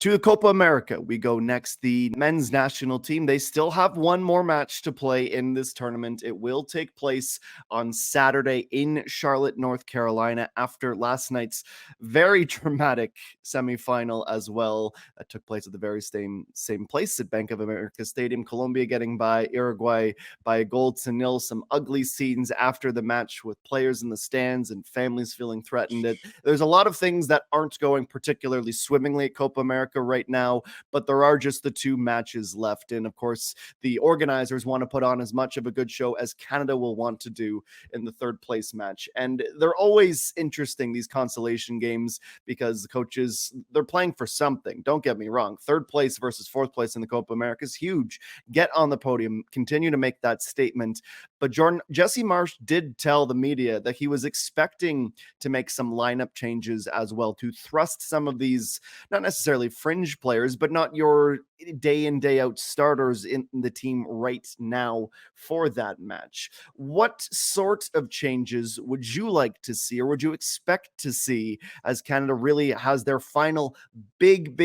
To the Copa America, we go next. The men's national team, they still have one more match to play in this tournament. It will take place on Saturday in Charlotte, North Carolina, after last night's very dramatic semifinal as well. That took place at the very same place at Bank of America Stadium. Colombia getting by Uruguay by 1-0. Some ugly scenes after the match with players in the stands and families feeling threatened. There's a lot of things that aren't going particularly swimmingly at Copa America right now, but there are just the two matches left. And of course, the organizers want to put on as much of a good show as Canada will want to do in the third place match. And they're always interesting, these consolation games, because the coaches, they're playing for something. Don't get me wrong. Third place versus fourth place in the Copa America is huge. Get on the podium, continue to make that statement. But Jordan, Jesse Marsch did tell the media that he was expecting to make some lineup changes as well to thrust some of these, not necessarily fringe players, but not your day in, day out starters in the team right now for that match. What sort of changes would you like to see, or would you expect to see, as Canada really has their final big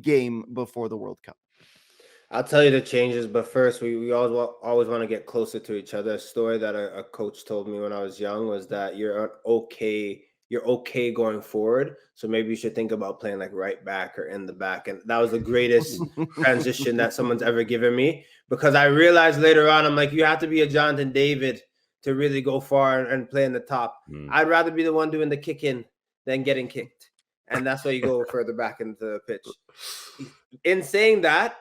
game before the World Cup? I'll tell you the changes, but first, we always want to get closer to each other. A story that a coach told me when I was young was that you're okay going forward, so maybe you should think about playing like right back or in the back. And that was the greatest transition that someone's ever given me, because I realized later on, I'm like, you have to be a Jonathan David to really go far and play in the top. I'd rather be the one doing the kicking than getting kicked, and that's why you go further back into the pitch. In saying that,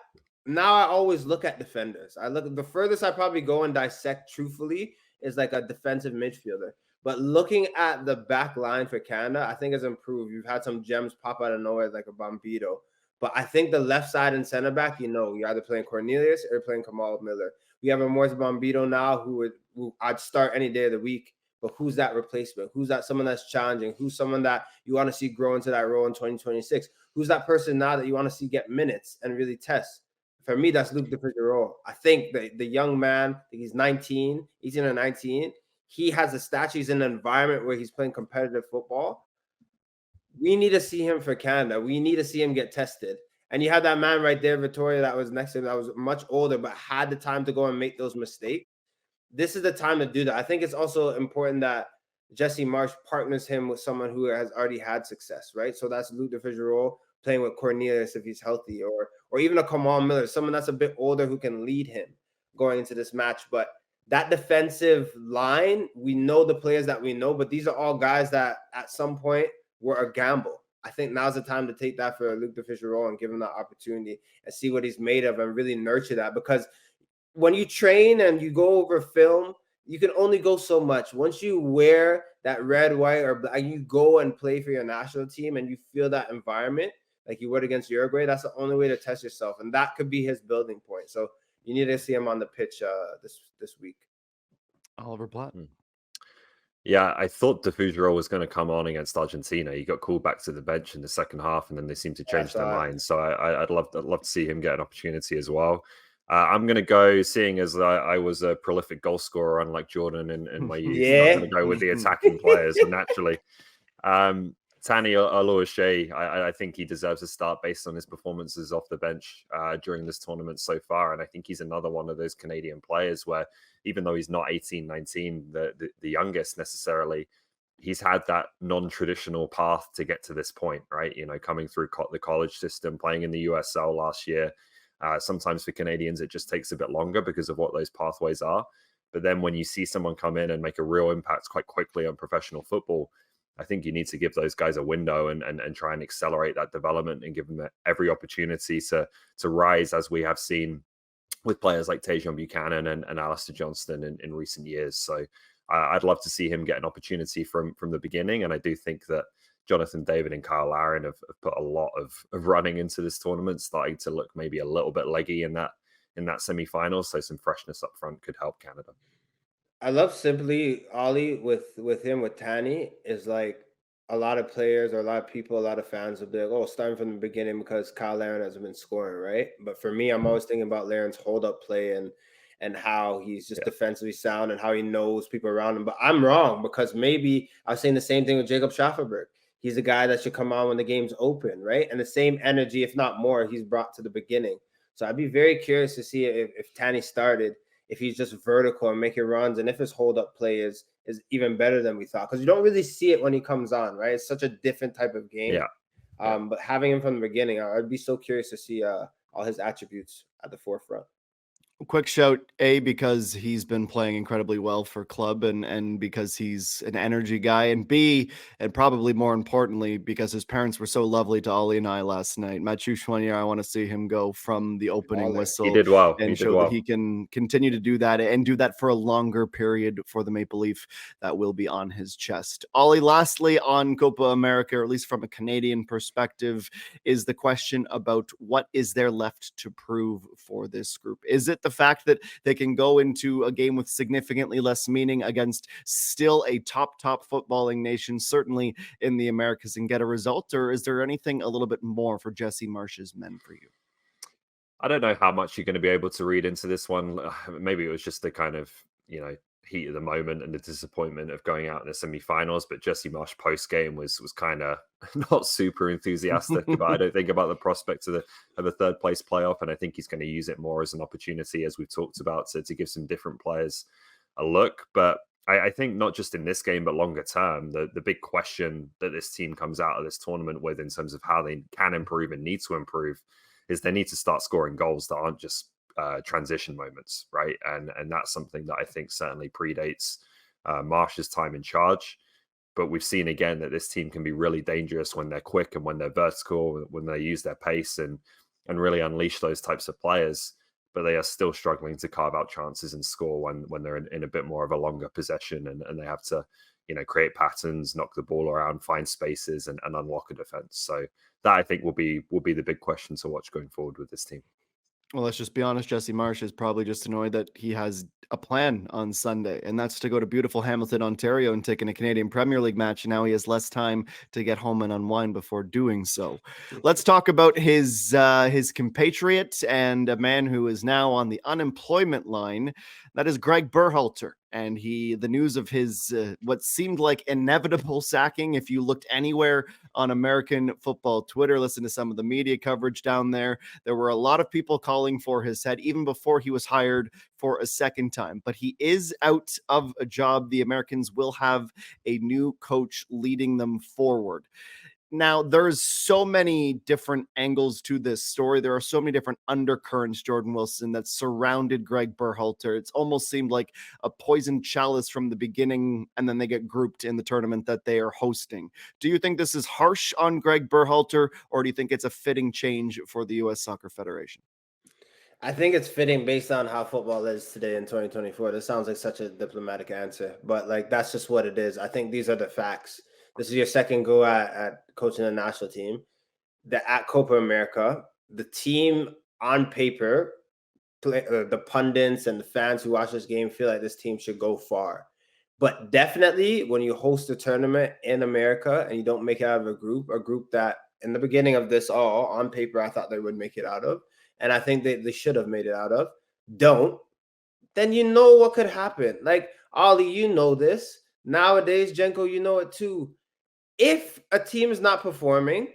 now I always look at defenders. The furthest I probably go and dissect truthfully is like a defensive midfielder. But looking at the back line for Canada, I think has improved. You've had some gems pop out of nowhere like a Bombito. But I think the left side and center back, you're either playing Cornelius or playing Kamal Miller. We have a Morris Bombito now who I'd start any day of the week. But who's that replacement? Who's that someone that's challenging? Who's someone that you want to see grow into that role in 2026? Who's that person now that you want to see get minutes and really test? For me, that's Luke DeFigueroa. I think the young man, he's 18 or 19. He has a stature. He's in an environment where he's playing competitive football. We need to see him for Canada. We need to see him get tested. And you have that man right there, Vittoria, that was next to him, that was much older, but had the time to go and make those mistakes. This is the time to do that. I think it's also important that Jesse Marsch partners him with someone who has already had success, right? So that's Luke DeFigueroa playing with Cornelius if he's healthy, or even a Kamal Miller, someone that's a bit older who can lead him going into this match. But that defensive line, we know the players that we know, but these are all guys that at some point were a gamble. I think now's the time to take that for Luke DeFigueroa and give him that opportunity and see what he's made of and really nurture that. Because when you train and you go over film, you can only go so much. Once you wear that red, white, or black, you go and play for your national team and you feel that environment like you would against Uruguay, that's the only way to test yourself. And that could be his building point. So you need to see him on the pitch this week. Oliver Platt. Yeah, I thought DeFigueroa was going to come on against Argentina. He got called back to the bench in the second half, and then they seemed to change their mind. So I'd love to see him get an opportunity as well. I'm going to go, seeing as I was a prolific goal scorer, unlike Jordan in my youth. I'm going to go with the attacking players naturally. Tani Oluwaseyi, I think he deserves a start based on his performances off the bench during this tournament so far. And I think he's another one of those Canadian players where, even though he's not 18, 19, the youngest necessarily, he's had that non-traditional path to get to this point, right? Coming through the college system, playing in the USL last year. Sometimes for Canadians, it just takes a bit longer because of what those pathways are. But then when you see someone come in and make a real impact quite quickly on professional football, I think you need to give those guys a window and try and accelerate that development and give them every opportunity to rise, as we have seen with players like Tajon Buchanan and Alistair Johnston in recent years. So I'd love to see him get an opportunity from the beginning. And I do think that Jonathan David and Kyle Larin have put a lot of running into this tournament, starting to look maybe a little bit leggy in that semi-final. So some freshness up front could help Canada. I love simply Ollie with him, with Tani, is like a lot of players or a lot of people, a lot of fans will be like, oh, starting from the beginning because Kyle Larin hasn't been scoring, right? But for me, I'm always thinking about Larin's hold-up play and how he's just defensively sound and how he knows people around him. But I'm wrong, because maybe I was saying the same thing with Jacob Schafferberg. He's a guy that should come on when the game's open, right? And the same energy, if not more, he's brought to the beginning. So I'd be very curious to see if Tanny started, if he's just vertical and making runs, and if his hold-up play is even better than we thought. Because you don't really see it when he comes on, right? It's such a different type of game. Yeah. But having him from the beginning, I'd be so curious to see all his attributes at the forefront. Quick shout, A, because he's been playing incredibly well for club and because he's an energy guy, and B, and probably more importantly, because his parents were so lovely to Ollie and I last night. Mathieu Chouanier, I want to see him go from the opening whistle. He did well. And show that he can continue to do that and do that for a longer period for the Maple Leaf. That will be on his chest. Ollie, lastly, on Copa America, or at least from a Canadian perspective, is the question about what is there left to prove for this group. Is it the fact that they can go into a game with significantly less meaning against still a top footballing nation, certainly in the Americas, and get a result? Or is there anything a little bit more for Jesse Marsh's men for you? I don't know how much you're going to be able to read into this one. Maybe it was just the kind of, heat of the moment and the disappointment of going out in the semifinals. But Jesse Marsh post game was kind of not super enthusiastic about, I don't think, about the prospects of a third place playoff. And I think he's going to use it more as an opportunity, as we've talked about, to give some different players a look. But I think not just in this game, but longer term, the big question that this team comes out of this tournament with in terms of how they can improve and need to improve is they need to start scoring goals that aren't just transition moments, right? And that's something that I think certainly predates Marsh's time in charge. But we've seen again that this team can be really dangerous when they're quick and when they're vertical, when they use their pace and really unleash those types of players. But they are still struggling to carve out chances and score when they're in a bit more of a longer possession and they have to, create patterns, knock the ball around, find spaces and unlock a defense. So that I think will be the big question to watch going forward with this team. Well, let's just be honest. Jesse Marsh is probably just annoyed that he has a plan on Sunday, and that's to go to beautiful Hamilton, Ontario, and take in a Canadian Premier League match. And now he has less time to get home and unwind before doing so. Let's talk about his compatriot and a man who is now on the unemployment line. That is Greg Berhalter. And the news of his what seemed like inevitable sacking, if you looked anywhere on American football Twitter, listen to some of the media coverage down there. There were a lot of people calling for his head even before he was hired for a second time. But he is out of a job. The Americans will have a new coach leading them forward. Now, there's so many different angles to this story. There are so many different undercurrents, Jordan Wilson, that surrounded Greg Berhalter. It's almost seemed like a poisoned chalice from the beginning, and then they get grouped in the tournament that they are hosting. Do you think this is harsh on Greg Berhalter, or do you think it's a fitting change for the U.S. Soccer Federation? I think it's fitting based on how football is today in 2024. This sounds like such a diplomatic answer, but that's just what it is. I think these are the facts. This is your second go at coaching the national team. At Copa America, the team on paper, the pundits and the fans who watch this game feel like this team should go far. But definitely when you host a tournament in America and you don't make it out of a group that in the beginning of this all, on paper, I thought they would make it out of, and I think they should have made it out of, then you know what could happen. Like, Ollie, you know this. Nowadays, Jenko, you know it too. If a team is not performing,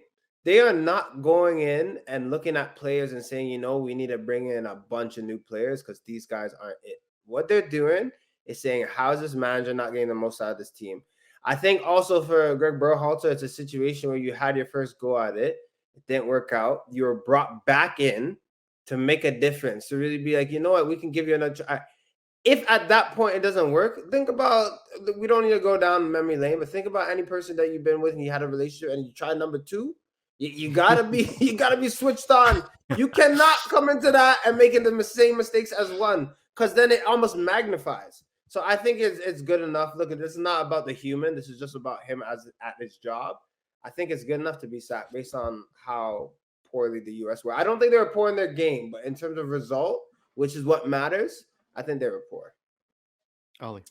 they are not going in and looking at players and saying, we need to bring in a bunch of new players because these guys aren't it. What they're doing is saying, how is this manager not getting the most out of this team? I think also for Greg Berhalter, it's a situation where you had your first go at it. It didn't work out. You were brought back in to make a difference, to really be like, you know what, we can give you another try. If at that point it doesn't work, think about, we don't need to go down memory lane, but think about any person that you've been with and you had a relationship and you try number two. You gotta be switched on. You cannot come into that and making the same mistakes as one, because then it almost magnifies. So I think it's good enough. Look, this is not about the human. This is just about him at his job. I think it's good enough to be sacked based on how poorly the U.S. were. I don't think they were poor in their game, but in terms of result, which is what matters, I think they were poor. Ollie.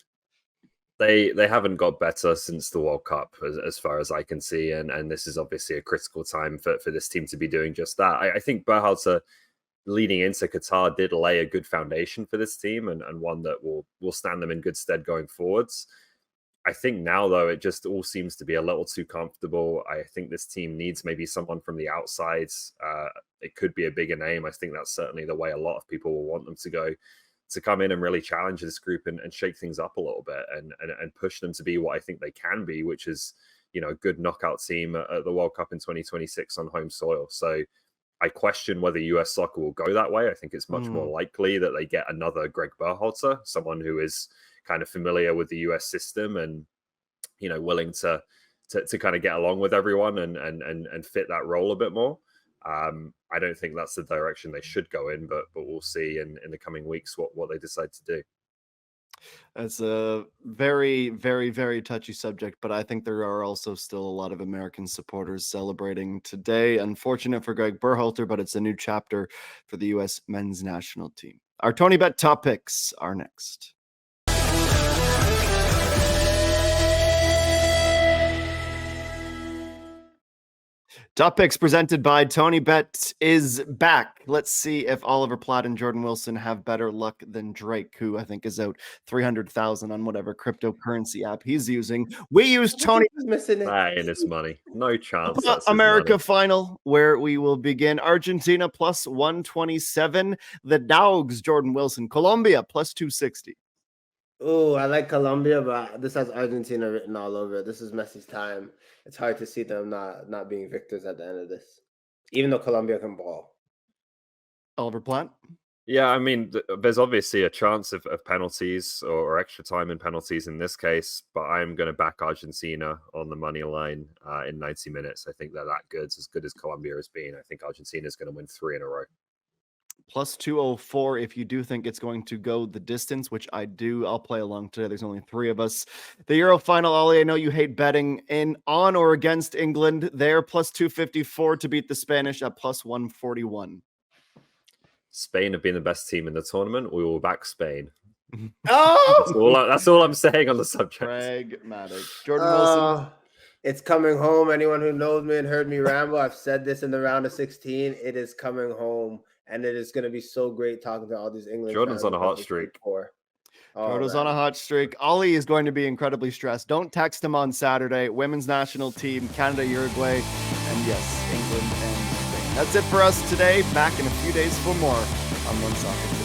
They haven't got better since the World Cup, as far as I can see, and this is obviously a critical time for this team to be doing just that. I think Berhalter, leading into Qatar, did lay a good foundation for this team and one that will stand them in good stead going forwards. I think now, though, it just all seems to be a little too comfortable. I think this team needs maybe someone from the outsides. It could be a bigger name. I think that's certainly the way a lot of people will want them to go, to come in and really challenge this group and shake things up a little bit and push them to be what I think they can be, which is, a good knockout team at the World Cup in 2026 on home soil. So I question whether US soccer will go that way. I think it's much more likely that they get another Greg Berhalter, someone who is kind of familiar with the US system and, willing to kind of get along with everyone and fit that role a bit more. I don't think that's the direction they should go in, but we'll see in the coming weeks what they decide to do. It's a very, very, very touchy subject, but I think there are also still a lot of American supporters celebrating today. Unfortunate for Greg Berhalter, but it's a new chapter for the U.S. men's national team. Our Tony Bet top picks are next. Top picks presented by Tony Bet is back. Let's see if Oliver Platt and Jordan Wilson have better luck than Drake, who I think is out 300,000 on whatever cryptocurrency app he's using. We use Tony missing it. In his money. No chance. Copa America final, where we will begin. Argentina plus 127. The Dogs, Jordan Wilson. Colombia plus 260. Oh, I like Colombia, but this has Argentina written all over it. This is Messi's time. It's hard to see them not being victors at the end of this, even though Colombia can ball. Oliver Platt? Yeah, I mean, there's obviously a chance of penalties or extra time in penalties in this case, but I'm going to back Argentina on the money line in 90 minutes. I think they're that good as Colombia has been. I think Argentina is going to win 3 in a row. Plus 204 if you do think it's going to go the distance, which I do. I'll play along today. There's only 3 of us. The Euro final, Ollie, I know you hate betting on or against England. They're plus 254 to beat the Spanish at plus 141. Spain have been the best team in the tournament. We will back Spain. Oh! That's all I'm saying on the subject. Pragmatic. Jordan Wilson. It's coming home. Anyone who knows me and heard me ramble, I've said this in the round of 16. It is coming home. And it is going to be so great talking to all these England Jordan's fans on a hot streak. Jordan's on a hot streak. Ollie is going to be incredibly stressed. Don't text him on Saturday. Women's national team, Canada, Uruguay, and yes, England and Spain. That's it for us today. Back in a few days for more on One Soccer.